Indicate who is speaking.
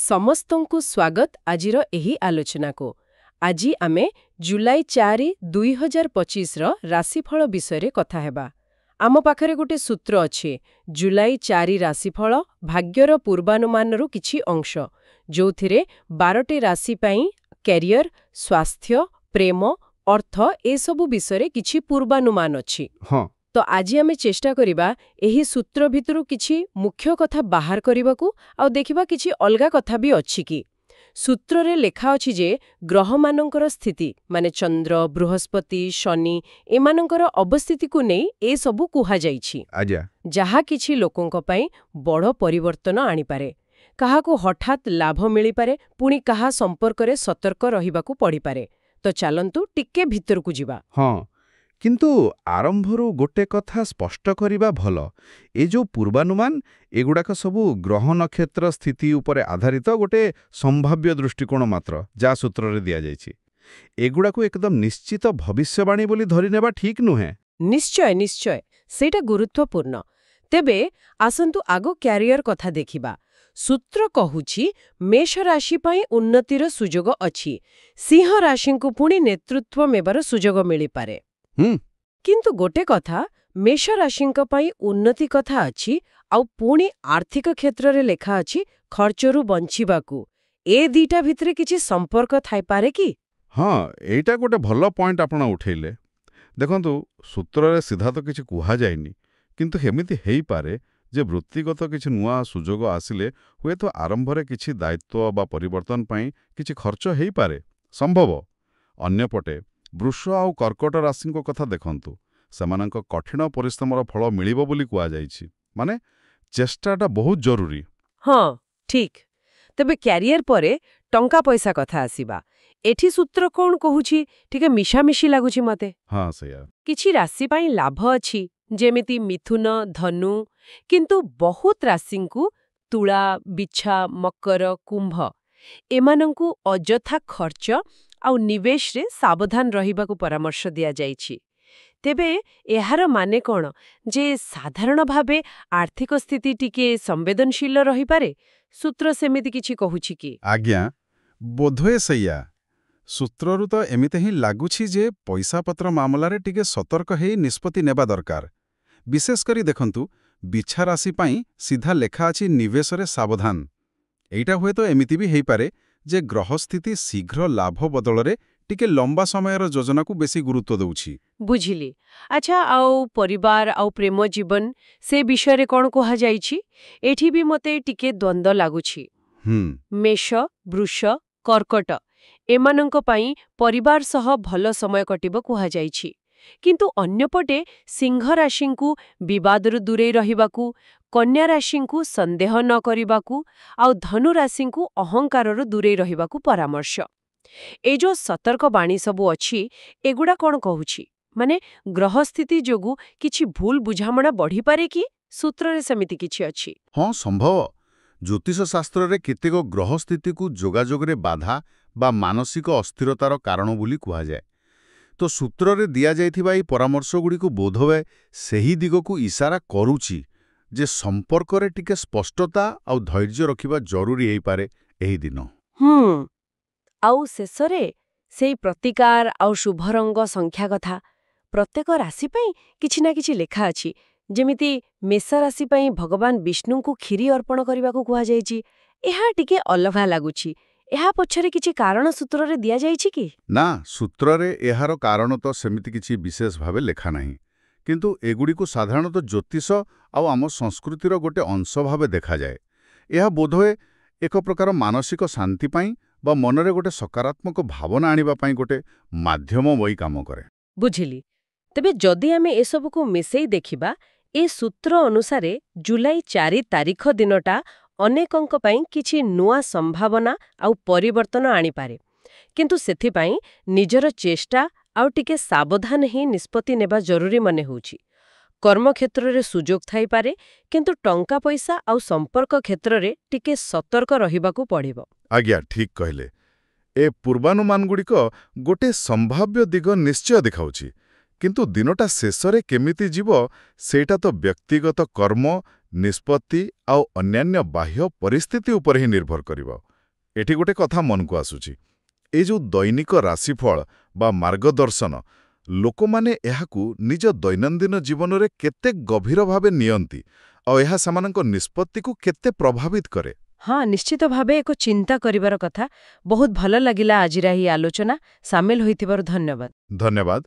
Speaker 1: ସମସ୍ତଙ୍କୁ ସ୍ୱାଗତ ଆଜିର ଏହି ଆଲୋଚନାକୁ। ଆଜି ଆମେ ଜୁଲାଇ 4, 2025ର ରାଶିଫଳ ବିଷୟରେ କଥା ହେବା। ଆମ ପାଖରେ ଗୋଟେ ସୂତ୍ର ଅଛି, ଜୁଲାଇ 4 ରାଶିଫଳ ଭାଗ୍ୟର ପୂର୍ବାନୁମାନରୁ କିଛି ଅଂଶ, ଯୋଉଥିରେ 12ଟି ରାଶି ପାଇଁ କ୍ୟାରିୟର, ସ୍ୱାସ୍ଥ୍ୟ, ପ୍ରେମ, ଅର୍ଥ ଏସବୁ ବିଷୟରେ କିଛି ପୂର୍ବାନୁମାନ ଅଛି।
Speaker 2: ହଁ,
Speaker 1: ତ ଆଜି ଆମେ ଚେଷ୍ଟା କରିବା ଏହି ସୂତ୍ର ଭିତରୁ କିଛି ମୁଖ୍ୟ କଥା ବାହାର କରିବାକୁ ଆଉ ଦେଖିବା କିଛି ଅଲଗା କଥା ବି ଅଛି କି। ସୂତ୍ରରେ ଲେଖା ଅଛି ଯେ ଗ୍ରହମାନଙ୍କର ସ୍ଥିତି ମାନେ ଚନ୍ଦ୍ର, ବୃହସ୍ପତି, ଶନି ଏମାନଙ୍କର ଅବସ୍ଥିତିକୁ ନେଇ ଏସବୁ କୁହାଯାଇଛି,
Speaker 2: ଆଜ୍ଞା।
Speaker 1: ଯାହା କିଛି ଲୋକଙ୍କ ପାଇଁ ବଡ଼ ପରିବର୍ତ୍ତନ ଆଣିପାରେ। କାହାକୁ ହଠାତ୍ ଲାଭ ମିଳିପାରେ, ପୁଣି କାହା ସମ୍ପର୍କରେ ସତର୍କ ରହିବାକୁ ପଡ଼ିପାରେ। ତ ଚାଲନ୍ତୁ ଟିକେ ଭିତରକୁ ଯିବା।
Speaker 2: ହଁ, କିନ୍ତୁ ଆରମ୍ଭରୁ ଗୋଟେ କଥା ସ୍ପଷ୍ଟ କରିବା ଭଲ। ଏ ଯୋଉ ପୂର୍ବାନୁମାନ, ଏଗୁଡ଼ାକ ସବୁ ଗ୍ରହ ନକ୍ଷତ୍ର ସ୍ଥିତି ଉପରେ ଆଧାରିତ ଗୋଟେ ସମ୍ଭାବ୍ୟ ଦୃଷ୍ଟିକୋଣ ମାତ୍ର, ଯାହା ସୂତ୍ରରେ ଦିଆଯାଇଛି। ଏଗୁଡ଼ାକୁ ଏକଦମ ନିଶ୍ଚିତ ଭବିଷ୍ୟବାଣୀ ବୋଲି ଧରିନେବା ଠିକ୍ ନୁହେଁ।
Speaker 1: ନିଶ୍ଚୟ ନିଶ୍ଚୟ, ସେଇଟା ଗୁରୁତ୍ୱପୂର୍ଣ୍ଣ। ତେବେ ଆସନ୍ତୁ ଆଗ କ୍ୟାରିୟର କଥା ଦେଖିବା। ସୂତ୍ର କହୁଛି ମେଷ ରାଶି ପାଇଁ ଉନ୍ନତିର ସୁଯୋଗ ଅଛି, ସିଂହ ରାଶିଙ୍କୁ ପୁଣି ନେତୃତ୍ୱ ନେବାର ସୁଯୋଗ ମିଳିପାରେ। କିନ୍ତୁ ଗୋଟେ କଥା, ମେଷ ରାଶିଙ୍କ ପାଇଁ ଉନ୍ନତି କଥା ଅଛି, ଆଉ ପୁଣି ଆର୍ଥିକ କ୍ଷେତ୍ରରେ ଲେଖା ଅଛି ଖର୍ଚ୍ଚରୁ ବଞ୍ଚିବାକୁ। ଏ ଦିଟା ଭିତରେ କିଛି ସମ୍ପର୍କ ଥାଇପାରେ କି?
Speaker 2: ହଁ, ଏଇଟା ଗୋଟେ ଭଲ ପଏଣ୍ଟ ଆପଣ ଉଠେଇଲେ। ଦେଖନ୍ତୁ, ସୂତ୍ରରେ ସିଧା ତ କିଛି କୁହାଯାଇନି, କିନ୍ତୁ ଏମିତି ହେଇପାରେ ଯେ ବୃତ୍ତିଗତ କିଛି ନୂଆ ସୁଯୋଗ ଆସିଲେ ହୁଏତ ଆରମ୍ଭରେ କିଛି ଦାୟିତ୍ୱ ବା ପରିବର୍ତ୍ତନ ପାଇଁ କିଛି ଖର୍ଚ୍ଚ ହେଇପାରେ, ସମ୍ଭବ। ଅନ୍ୟପଟେ ବୃଷ ଆଉ କର୍କଟ ରାଶିଙ୍କ କଥା ଦେଖନ୍ତୁ, ସେମାନଙ୍କ କଠିନ ପରିଶ୍ରମର ଫଳ ମିଳିବ ବୋଲି କୁହାଯାଇଛି। ମାନେ ଚେଷ୍ଟାଟା ବହୁତ ଜରୁରୀ।
Speaker 1: ହଁ, ଠିକ୍। ତେବେ କ୍ୟାରିୟର ପରେ ଟଙ୍କା ପଇସା କଥା ଆସିବା। ଏଠି ସୂତ୍ର କ'ଣ କହୁଛି ଟିକେ ମିଶାମିଶି ଲାଗୁଛି ମତେ।
Speaker 2: ହଁ, ସେଇଆ।
Speaker 1: କିଛି ରାଶି ପାଇଁ ଲାଭ ଅଛି, ଯେମିତି ମିଥୁନ, ଧନୁ, କିନ୍ତୁ ବହୁତ ରାଶିଙ୍କୁ ତୁଳା, ବିଛା, ମକର, କୁମ୍ଭ ଏମାନଙ୍କୁ ଅଯଥା ଖର୍ଚ୍ଚ ଆଉ ନିବେଶରେ ସାବଧାନ ରହିବାକୁ ପରାମର୍ଶ ଦିଆଯାଇଛି। ତେବେ ଏହାର ମାନେ କ'ଣ ଯେ ସାଧାରଣ ଭାବେ ଆର୍ଥିକ ସ୍ଥିତି ଟିକେ ସମ୍ବେଦନଶୀଳ ରହିପାରେ? ସୂତ୍ର ସେମିତି କିଛି କହୁଛି କି?
Speaker 3: ଆଜ୍ଞା, ବୋଧହୁଏ ସେଇଆ। ସୂତ୍ରରୁ ତ ଏମିତି ହିଁ ଲାଗୁଛି ଯେ ପଇସାପତ୍ର ମାମଲାରେ ଟିକେ ସତର୍କ ହେଇ ନିଷ୍ପତ୍ତି ନେବା ଦରକାର। ବିଶେଷ କରି ଦେଖନ୍ତୁ, ବିଛା ରାଶି ପାଇଁ ସିଧା ଲେଖା ଅଛି ନିବେଶରେ ସାବଧାନ। ଏଇଟା ହୁଏତ ଏମିତି ବି ହେଇପାରେ ଯେ ଗ୍ରହସ୍ଥିତି ଶୀଘ୍ର ଲାଭ ବଦଳରେ ଟିକେ ଲମ୍ବା ସମୟର ଯୋଜନାକୁ ବେଶୀ ଗୁରୁତ୍ୱ ଦେଉଛି।
Speaker 1: ବୁଝିଲି। ଆଚ୍ଛା, ଆଉ ପରିବାର ଆଉ ପ୍ରେମ ଜୀବନ ସେ ବିଷୟରେ କ'ଣ କୁହାଯାଇଛି? ଏଠି ବି ମୋତେ ଟିକେ ଦ୍ୱନ୍ଦ୍ୱ ଲାଗୁଛି। ମେଷ, ବୃଷ, କର୍କଟ ଏମାନଙ୍କ ପାଇଁ ପରିବାର ସହ ଭଲ ସମୟ କଟିବ କୁହାଯାଇଛି। କିନ୍ତୁ ଅନ୍ୟପଟେ ସିଂହ ରାଶିଙ୍କୁ ବିବାଦରୁ ଦୂରେଇ ରହିବାକୁ, କନ୍ୟା ରାଶିଙ୍କୁ ସନ୍ଦେହ ନ କରିବାକୁ ଆଉ ଧନୁ ରାଶିଙ୍କୁ ଅହଙ୍କାରରୁ ଦୂରେଇ ରହିବାକୁ ପରାମର୍ଶ। ଏ ଯୋଉ ସତର୍କ ବାଣୀ ସବୁ ଅଛି, ଏଗୁଡ଼ା କ'ଣ କହୁଛି? ମାନେ ଗ୍ରହସ୍ଥିତି ଯୋଗୁଁ କିଛି ଭୁଲ ବୁଝାମଣା ବଢ଼ିପାରେ କି? ସୂତ୍ରରେ ସେମିତି କିଛି ଅଛି?
Speaker 2: ହଁ, ସମ୍ଭବ। ଜ୍ୟୋତିଷ ଶାସ୍ତ୍ରରେ କେତେକ ଗ୍ରହ ସ୍ଥିତିକୁ ଯୋଗାଯୋଗରେ ବାଧା ବା ମାନସିକ ଅସ୍ଥିରତାର କାରଣ ବୋଲି କୁହାଯାଏ। ତ ସୂତ୍ରରେ ଦିଆଯାଇଥିବା ଏହି ପରାମର୍ଶଗୁଡ଼ିକୁ ବୋଧହୁଏ ସେହି ଦିଗକୁ ଇସାରା କରୁଛି ଯେ ସମ୍ପର୍କରେ ଟିକେ ସ୍ପଷ୍ଟତା ଆଉ ଧୈର୍ଯ୍ୟ ରଖିବା ଜରୁରୀ ହେଇପାରେ ଏହି ଦିନ।
Speaker 1: ଆଉ ଶେଷରେ ସେଇ ପ୍ରତିକାର ଆଉ ଶୁଭରଙ୍ଗ ସଂଖ୍ୟା କଥା। ପ୍ରତ୍ୟେକ ରାଶି ପାଇଁ କିଛି ନା କିଛି ଲେଖା ଅଛି। ଯେମିତି ମେଷ ରାଶି ପାଇଁ ଭଗବାନ ବିଷ୍ଣୁଙ୍କୁ କ୍ଷୀରି ଅର୍ପଣ କରିବାକୁ କୁହାଯାଇଛି। ଏହା ଟିକେ ଅଲଗା ଲାଗୁଛି। ଏହା ପଛରେ କିଛି କାରଣ ସୂତ୍ରରେ ଦିଆଯାଇଛି କି?
Speaker 2: ନା, ସୂତ୍ରରେ ଏହାର କାରଣ ତ ସେମିତି କିଛି ବିଶେଷ ଭାବେ ଲେଖା ନାହିଁ। କିନ୍ତୁ ଏଗୁଡ଼ିକୁ ସାଧାରଣତଃ ଜ୍ୟୋତିଷ ଆଉ ଆମ ସଂସ୍କୃତିର ଗୋଟେ ଅଂଶ ଭାବେ ଦେଖାଯାଏ। ଏହା ବୋଧହୁଏ ଏକ ପ୍ରକାର ମାନସିକ ଶାନ୍ତି ପାଇଁ ବା ମନରେ ଗୋଟେ ସକାରାତ୍ମକ ଭାବନା ଆଣିବା ପାଇଁ ଗୋଟେ ମାଧ୍ୟମ ବହି କାମ କରେ।
Speaker 1: ବୁଝିଲି। ତେବେ ଯଦି ଆମେ ଏସବୁକୁ ମିଶେଇ ଦେଖିବା, ଏ ସୂତ୍ର ଅନୁସାରେ ଜୁଲାଇ 4 ତାରିଖ ଦିନଟା ଅନେକଙ୍କ ପାଇଁ କିଛି ନୂଆ ସମ୍ଭାବନା ଆଉ ପରିବର୍ତ୍ତନ ଆଣିପାରେ। କିନ୍ତୁ ସେଥିପାଇଁ ନିଜର ଚେଷ୍ଟା ଆଉ ଟିକେ ସାବଧାନ ହିଁ ନିଷ୍ପତ୍ତି ନେବା ଜରୁରୀ ମନେ ହେଉଛି। କର୍ମକ୍ଷେତ୍ରରେ ସୁଯୋଗ ଥାଇପାରେ, କିନ୍ତୁ ଟଙ୍କା ପଇସା ଆଉ ସମ୍ପର୍କ କ୍ଷେତ୍ରରେ ଟିକେ ସତର୍କ ରହିବାକୁ ପଡ଼ିବ।
Speaker 2: ଆଜ୍ଞା, ଠିକ୍ କହିଲେ। ଏ ପୂର୍ବାନୁମାନଗୁଡ଼ିକ ଗୋଟେ ସମ୍ଭାବ୍ୟ ଦିଗ ନିଶ୍ଚୟ ଦେଖାଉଛି, କିନ୍ତୁ ଦିନଟା ଶେଷରେ କେମିତି ଯିବ ସେଇଟା ତ ବ୍ୟକ୍ତିଗତ କର୍ମ, ନିଷ୍ପତ୍ତି ଆଉ ଅନ୍ୟାନ୍ୟ ବାହ୍ୟ ପରିସ୍ଥିତି ଉପରେ ହିଁ ନିର୍ଭର କରିବ। ଏଠି ଗୋଟେ କଥା ମନକୁ ଆସୁଛି, ଏଇ ଯୋଉ ଦୈନିକ ରାଶିଫଳ ବା ମାର୍ଗଦର୍ଶନ, ଲୋକମାନେ ଏହାକୁ ନିଜ ଦୈନନ୍ଦିନ ଜୀବନରେ କେତେ ଗଭୀର ଭାବେ ନିଅନ୍ତି ଆଉ ଏହା ସେମାନଙ୍କ ନିଷ୍ପତ୍ତିକୁ କେତେ ପ୍ରଭାବିତ କରେ?
Speaker 1: ହଁ, ନିଶ୍ଚିତ ଭାବେ ଏକ ଚିନ୍ତା କରିବାର କଥା। ବହୁତ ଭଲ ଲାଗିଲା ଆଜିର ଏହି ଆଲୋଚନା। ସାମିଲ ହୋଇଥିବାରୁ ଧନ୍ୟବାଦ।
Speaker 2: ଧନ୍ୟବାଦ।